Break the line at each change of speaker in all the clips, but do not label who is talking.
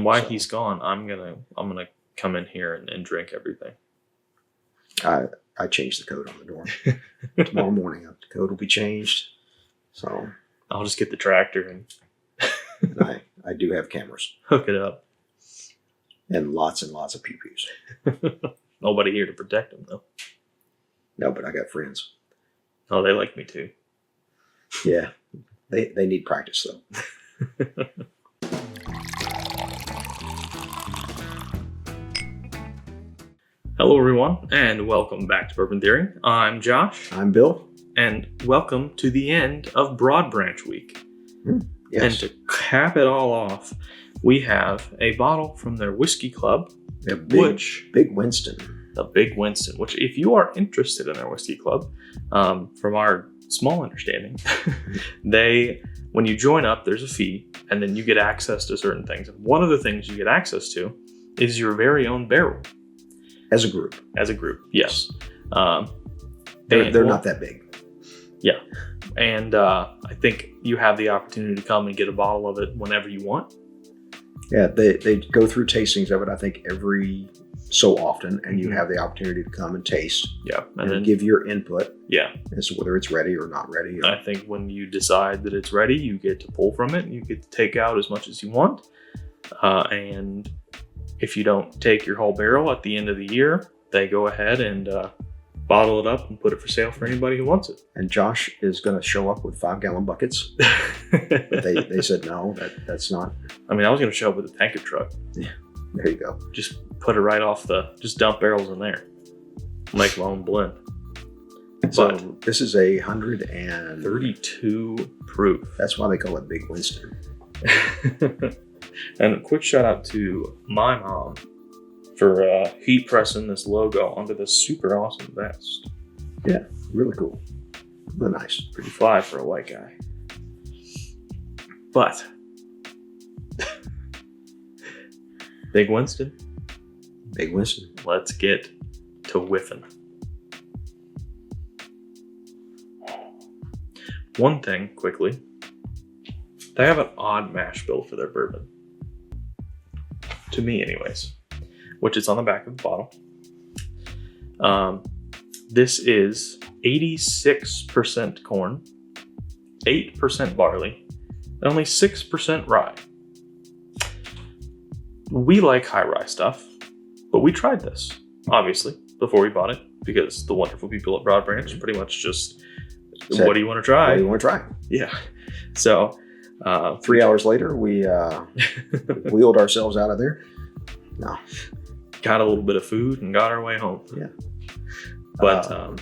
And while he's gone, I'm gonna come in here and drink everything.
I changed the code on the door. Tomorrow morning, the code will be changed. So
I'll just get the tractor
and I do have cameras.
Hook it up.
And lots of pew-pews.
Nobody here to protect them, though.
No, but I got friends.
Oh, they like me too.
Yeah, they need practice, though.
Hello, everyone, and welcome back to Bourbon Theory. I'm Josh.
I'm Bill.
And welcome to the end of Broad Branch Week.
Yes.
And to cap it all off, we have a bottle from their whiskey club,
Big Winston.
The Big Winston, which if you are interested in their whiskey club, from our small understanding, when you join up, there's a fee, and then you get access to certain things. And one of the things you get access to is your very own barrel.
As a group,
yes.
They're not that big.
Yeah. And I think you have the opportunity to come and get a bottle of it whenever you want.
Yeah, they go through tastings of it, I think, every so often, and you have the opportunity to come and taste.
Yeah.
And then give your input.
Yeah.
As to whether it's ready or not ready.
I think when you decide that it's ready, you get to pull from it, and you get to take out as much as you want. And if you don't take your whole barrel at the end of the year, they go ahead and bottle it up and put it for sale for anybody who wants it.
And Josh is going to show up with 5-gallon buckets. But they said, no, that's not.
I mean, I was going to show up with a tanker truck.
Yeah, there you go.
Just put it right off just dump barrels in there. Make my own blend.
So this is 132
proof.
That's why they call it Big Winston.
And a quick shout out to my mom for heat pressing this logo onto this super awesome vest.
Yeah, really cool. Really nice.
Pretty fly for a white guy. But Big Winston. Let's get to whiffing. One thing, quickly. They have an odd mash bill for their bourbon. To me, anyways. Which is on the back of the bottle. This is 86% corn, 8% barley, and only 6% rye. We like high rye stuff, but we tried this, obviously, before we bought it, because the wonderful people at Broad Branch pretty much just said, what do you want to try?
What do you want to try?
Yeah. So
3 hours later, we wheeled ourselves out of there. No.
Got a little bit of food and got our way home.
Yeah.
But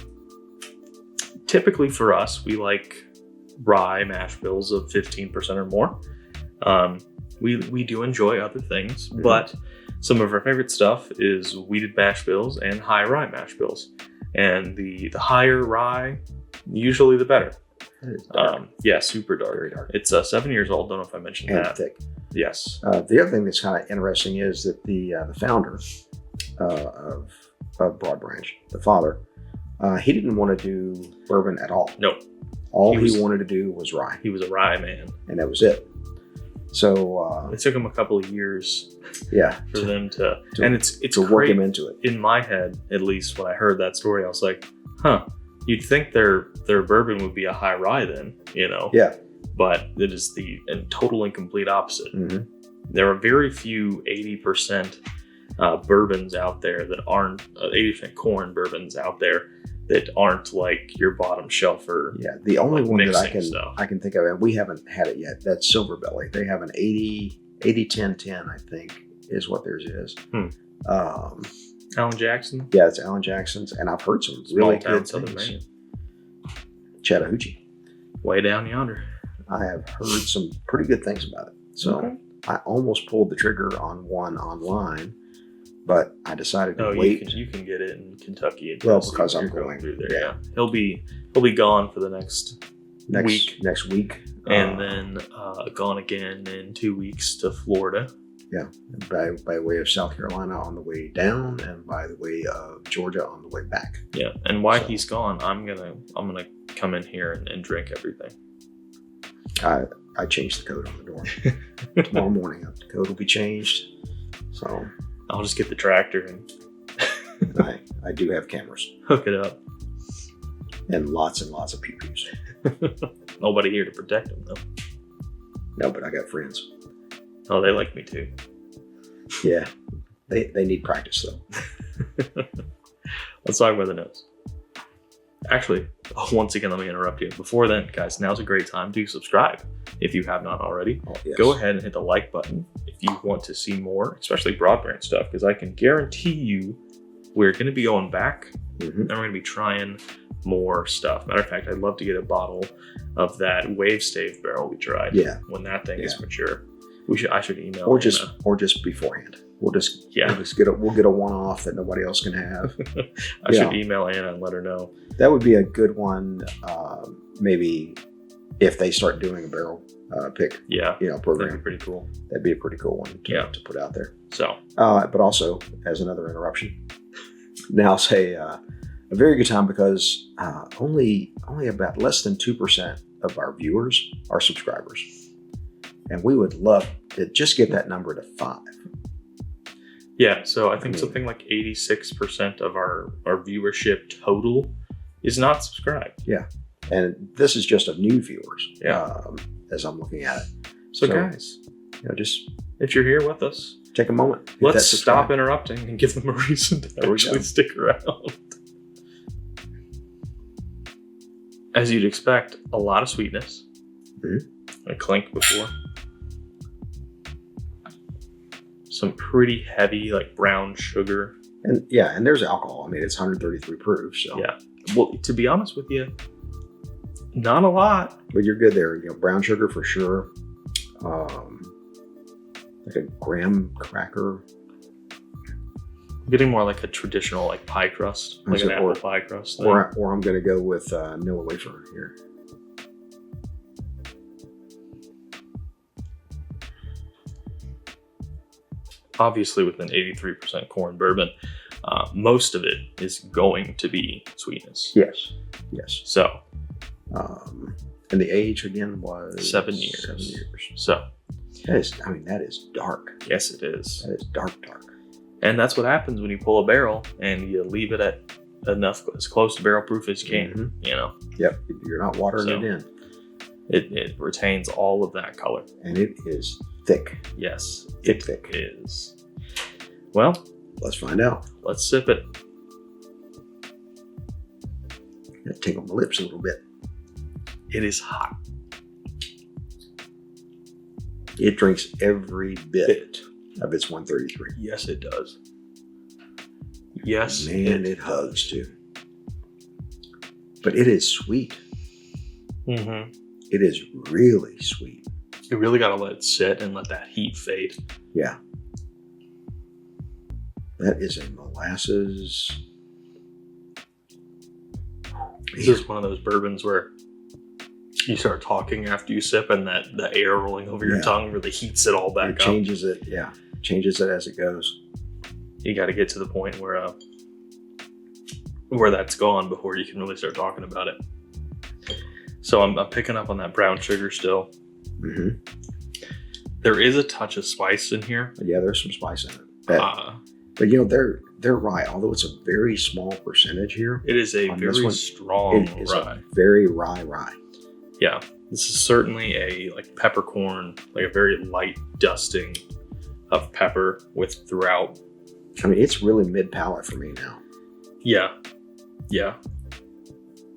typically for us, we like rye mash bills of 15% or more. We do enjoy other things, but some of our favorite stuff is wheated mash bills and high rye mash bills. And the higher rye, usually the better. Yeah, super dark.
Very dark.
It's 7 years old. Don't know if I mentioned
and
that.
Thick.
Yes.
The other thing that's kind of interesting is that the founder of Broad Branch, the father, he didn't want to do bourbon at all.
Nope.
All he wanted to do was rye.
He was a rye man,
and that was it. So
it took him a couple of years.
Yeah,
for them to and it's
to work him into it.
In my head, at least, when I heard that story, I was like, huh. You'd think their bourbon would be a high rye then,
Yeah.
But it is the total and complete opposite.
Mm-hmm.
There are very few 80% bourbons out there that aren't 80% corn bourbons out there that aren't like your bottom shelf or
the only one that I can think of, and we haven't had it yet, that's Silver Belly. They have an 80-10-10, I think, is what theirs is.
Alan Jackson?
Yeah, it's Alan Jackson's, and I've heard some really good
Southern
things.
Maine.
Chattahoochee.
Way down yonder.
I have heard some pretty good things about it. So I almost pulled the trigger on one online, but I decided to wait.
You can get it in Kentucky.
Because I'm going
through there. Yeah. He'll be gone for the next week.
Next week.
And then gone again in 2 weeks to Florida.
Yeah, by way of South Carolina on the way down, and by the way of Georgia on the way back.
Yeah, and while he's gone, I'm gonna come in here and drink everything.
I I changed the code on the door. Tomorrow morning, the code will be changed. So
I'll just get the tractor and
I do have cameras
hook it up.
and lots of pew-pews.
Nobody here to protect them, though.
No, but I got friends.
Oh, they like me too.
Yeah, they need practice though.
Let's talk about the notes. Actually, once again, let me interrupt you. Before then, guys, now's a great time to subscribe if you have not already.
Oh, yes.
Go ahead and hit the like button if you want to see more, especially broad brand stuff, because I can guarantee you we're going to be going back
Mhm.
and we're going to be trying more stuff. Matter of fact, I'd love to get a bottle of that wave stave barrel we tried.
Yeah.
When that thing is
Yeah.
mature. I should email
Or
Anna.
just beforehand. We'll just we'll get a one-off that nobody else can have.
I should email Anna and let her know.
That would be a good one. Maybe if they start doing a barrel pick,
Yeah, that'd be
program,
pretty cool.
that'd be a pretty cool one to put out there.
So,
But also, as another interruption, now's a very good time because only about less than 2% of our viewers are subscribers, and we would love to just get that number to 5.
yeah, so I think something like 86% of our viewership total is not subscribed.
Yeah, and this is just of new viewers.
Yeah.
As I'm looking at it.
So guys,
just
if you're here with us,
take a moment. Hit
let's
that subscribe.
stop interrupting and give them a reason to
There we
actually
go.
stick around. As you'd expect, a lot of sweetness.
Mhm.
I clinked before. Some pretty heavy, like brown sugar.
And there's alcohol. I mean, it's 133 proof. So
Yeah. Well, to be honest with you, not a lot.
but you're good there. Brown sugar for sure. Like a graham cracker.
I'm getting more like a traditional like pie crust, like an apple pie crust thing.
Or I'm going to go with Noah wafer here.
Obviously, with an 83% corn bourbon, most of it is going to be sweetness.
Yes.
So,
And the age again was
7 years.
7 years.
So
That is dark.
yes, it is.
That is dark.
And that's what happens when you pull a barrel and you leave it at enough, as close to barrel proof as you can.
Mhm.
You know,
Yep. You're not watering
So-
it in.
it retains all of that color.
And it is thick.
Yes,
Thick.
it is. Well,
Let's find out.
let's sip it.
Gonna tingle my lips a little bit.
It is hot.
It drinks every bit of its 133.
Yes, it does. Yes,
Man, it hugs too. But it is sweet.
Mm-hmm.
It is really sweet.
You really got to let it sit and let that heat fade.
Yeah. That is a molasses.
This is one of those bourbons where you start talking after you sip, and that the air rolling over your
Yeah.
tongue really heats it all back
It
up.
changes it. Yeah. Changes it as it goes.
You got to get to the point where that's gone before you can really start talking about it. So I'm picking up on that brown sugar still.
Mm-hmm.
There is a touch of spice in here.
Yeah, there's some spice in it. But they're rye, although it's a very small percentage here.
It is a
On this
very
one,
strong
It is
rye.
a very rye.
Yeah, this is certainly a like peppercorn, like a very light dusting of pepper with throughout.
I mean, it's really mid-palate for me now.
Yeah.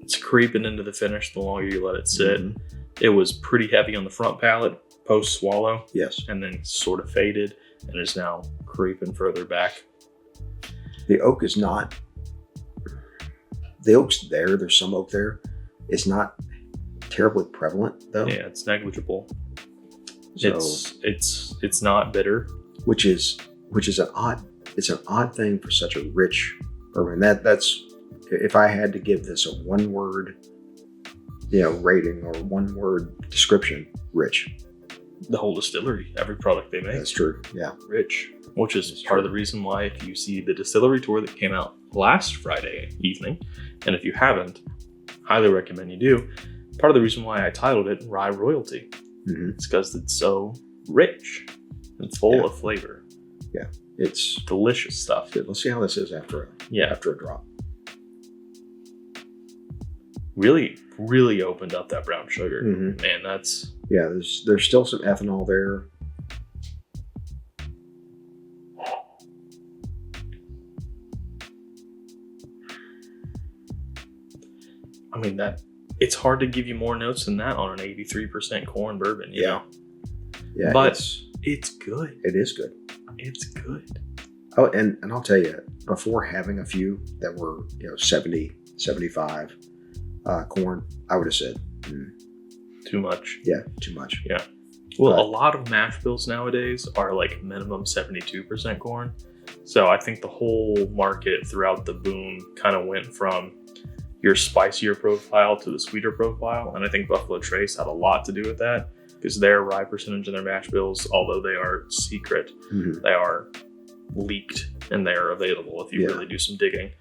It's creeping into the finish the longer you let it sit.
Mhm.
It was pretty heavy on the front palate post swallow,
Yes.
and then sort of faded and is now creeping further back.
The oak is not. The oak's there. There's some oak there. It's not terribly prevalent though.
Yeah, it's negligible.
So,
It's not bitter.
which is an odd thing for such a rich bourbon. That's if I had to give this a one-word, rating or one-word description, rich.
The whole distillery, every product they make,
That's true. Yeah.
rich. Which is
That's
part of
true.
the reason why, if you see the distillery tour that came out last Friday evening, and if you haven't, highly recommend you do. Part of the reason why I titled it Rye Royalty,
Mm-hmm.
It's because it's so rich and full of flavor.
Yeah, it's
delicious stuff.
good. Let's see how this is after a drop.
Really, really opened up that brown sugar.
Mm-hmm.
Man, that's...
Yeah, there's still some ethanol there.
I mean, it's hard to give you more notes than that on an 83% corn bourbon, you know?
Yeah,
but it's good.
It is good.
It's good.
Oh, and I'll tell you, before having a few that were 70, 75 corn, I would have said
too much.
Yeah, too much.
Yeah. Well, a lot of mash bills nowadays are like minimum 72% corn. So I think the whole market throughout the boom kind of went from your spicier profile to the sweeter profile. And I think Buffalo Trace had a lot to do with that, because their rye percentage in their mash bills, although they are secret, they are leaked and they're available if you really do some digging.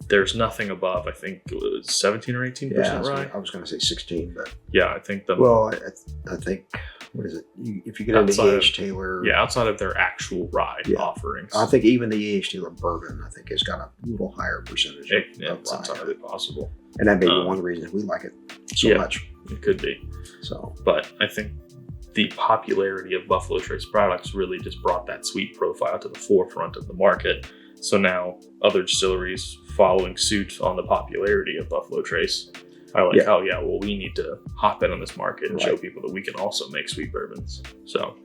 There's nothing above, I think it was 17 or 18% rye.
I was going to say 16, but
yeah, I think
I think, what is it? If you get into E.H. Taylor,
outside of their actual rye offerings,
I think even the E.H. Taylor bourbon, I think, has got a little higher percentage of
it's
rye.
entirely possible,
and that may be one reason we like it so much.
It could be.
So,
but I think the popularity of Buffalo Trace products really just brought that sweet profile to the forefront of the market. So now other distilleries following suit on the popularity of Buffalo Trace are like, oh yeah, well, we need to hop in on this market and show people that we can also make sweet bourbons. So,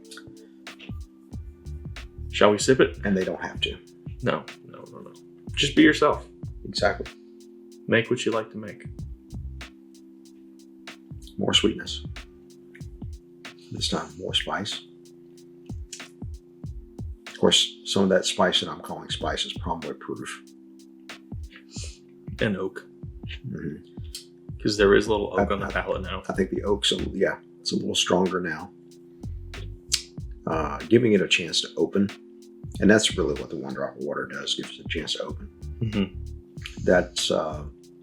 shall we sip it?
And they don't have to.
No. Just be yourself.
Exactly.
Make what you like to make.
More sweetness. This time, more spice. Of course, some of that spice that I'm calling spice is probably proof.
And oak. Because there is a little oak on the palate now.
I think the oak's, it's a little stronger now. Giving it a chance to open. And that's really what the one drop of water does, gives it a chance to open. That's...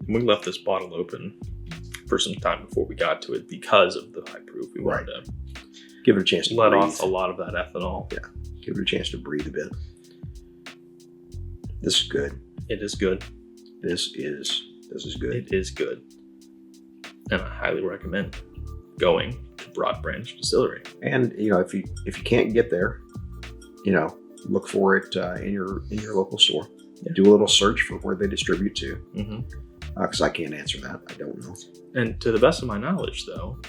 we left this bottle open for some time before we got to it because of the high proof. We wanted to
give it a chance to
let
breathe.
Off a lot of that ethanol.
Yeah, give it a chance to breathe a bit. This is good.
It is good.
This is good.
It is good. And I highly recommend going to Broad Branch Distillery.
And if you can't get there, look for it in your local store. Do a little search for where they distribute to. Because I can't answer that. I don't know.
And to the best of my knowledge, though,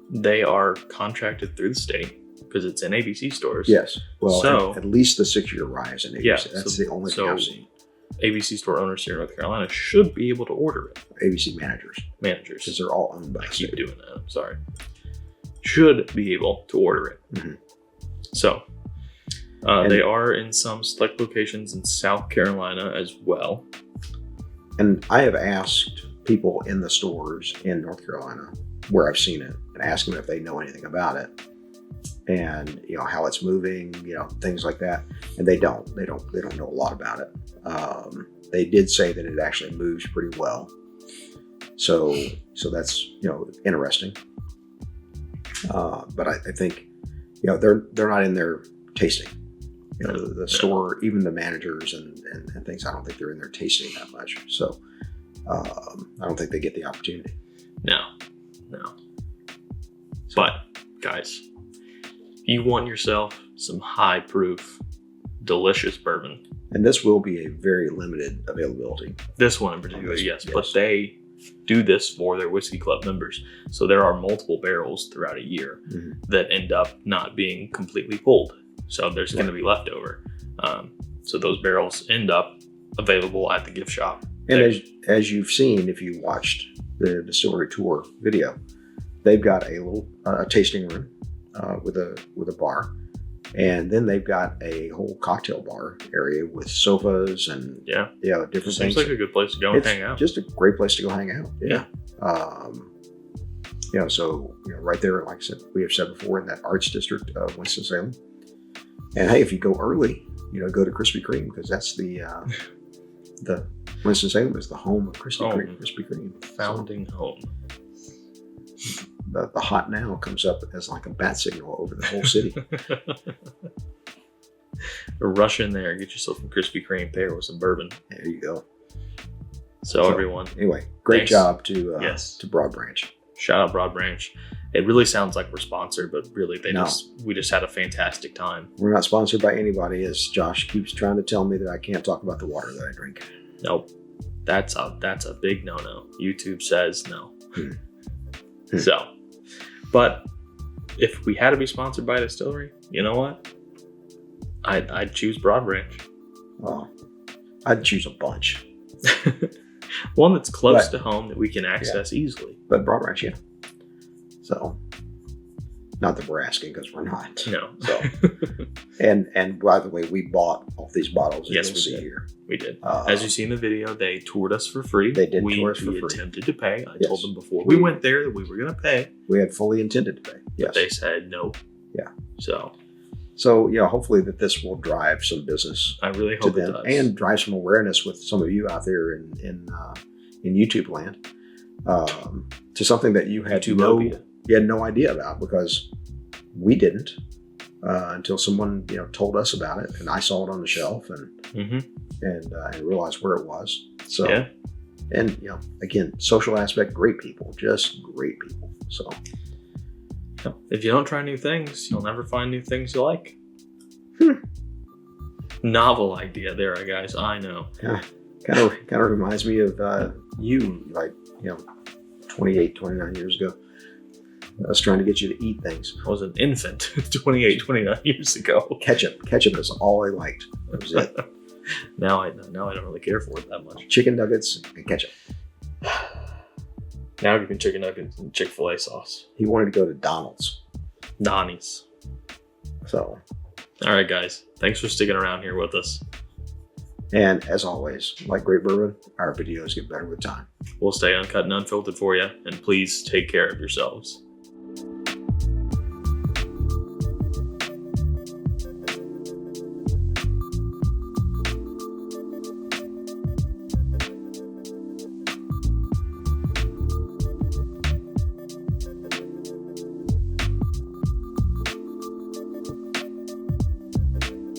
they are contracted through the state because it's in ABC stores.
Yes. Well, at least the 6-year rye is in ABC.
Yeah,
That's the only thing I've seen.
ABC store owners here in North Carolina should be able to order it.
ABC managers.
Because
they're all owned by
I keep doing that. I'm sorry. Should be able to order it. So, they are in some select locations in South Carolina as well.
And I have asked people in the stores in North Carolina where I've seen it and asked them if they know anything about it and how it's moving, things like that. And they don't know a lot about it. They did say that it actually moves pretty well. So that's, interesting. But I think, they're not in there tasting. The store, even the managers and things, I don't think they're in there tasting that much. So I don't think they get the opportunity.
No. But guys, if you want yourself some high proof, delicious bourbon.
And this will be a very limited availability.
This one in particular, yes. But they do this for their Whiskey Club members. So there are multiple barrels throughout a year that end up not being completely pulled. So there's going to be leftover. So those barrels end up available at the gift shop.
And as you've seen, if you watched the distillery tour video, they've got a little tasting room with a bar, and then they've got a whole cocktail bar area with sofas and different things.
Seems like a good place to go and hang out.
Just a great place to go hang out. So right there, like I said, we have said before, in that arts district of Winston-Salem. And hey, if you go early, go to Krispy Kreme, because that's the Winston-Salem is the home of Krispy Kreme.
Founding home.
the hot now comes up as like a bat signal over the whole city.
Rush in there, get yourself some Krispy Kreme, pair with some bourbon.
There you go.
So everyone,
anyway, great
thanks.
job to
Yes.
Broad Branch.
Shout out Broad Branch. It really sounds like we're sponsored, but really
No.
we just had a fantastic time.
We're not sponsored by anybody, as Josh keeps trying to tell me that I can't talk about the water that I drink.
Nope. That's a big no-no. YouTube says no.
Hmm.
So, but if we had to be sponsored by a distillery, you know what? I'd choose Broad Branch.
Oh, I'd choose a bunch.
One that's close to home that we can access easily.
But Broad Branch, yeah. So, not that we're asking because we're not.
No.
So, and by the way, we bought all these bottles. That
Yes,
you'll
we
see
did.
here.
We did. As you see in the video, they toured us for free.
They did tour us for
We
free.
attempted to pay. I
Yes.
told them before we went there that we were going to pay.
We had fully intended to pay. Yes.
But they said no.
Yeah.
So
yeah, hopefully that this will drive some business
I really
to
hope it
them
does.
and drive some awareness with some of you out there in YouTube land to something that you had no idea about, because we didn't until someone told us about it, and I saw it on the shelf and realized where it was. So
yeah.
and again, social aspect, great people, just great people. So
If you don't try new things, you'll never find new things you like. Novel idea there, guys. I know.
kind of reminds me of you, like 28, 29 years ago. I was trying to get you to eat things.
I was an infant 28, 29 years ago.
Ketchup is all I liked. That was it.
Now I don't really care for it that much.
Chicken nuggets and ketchup.
Now give me chicken nuggets and Chick-fil-A sauce.
He wanted to go to Donald's.
Donnie's.
So,
all right, guys. Thanks for sticking around here with us.
and as always, like great bourbon, our videos get better with time.
We'll stay uncut and unfiltered for you, and please take care of yourselves.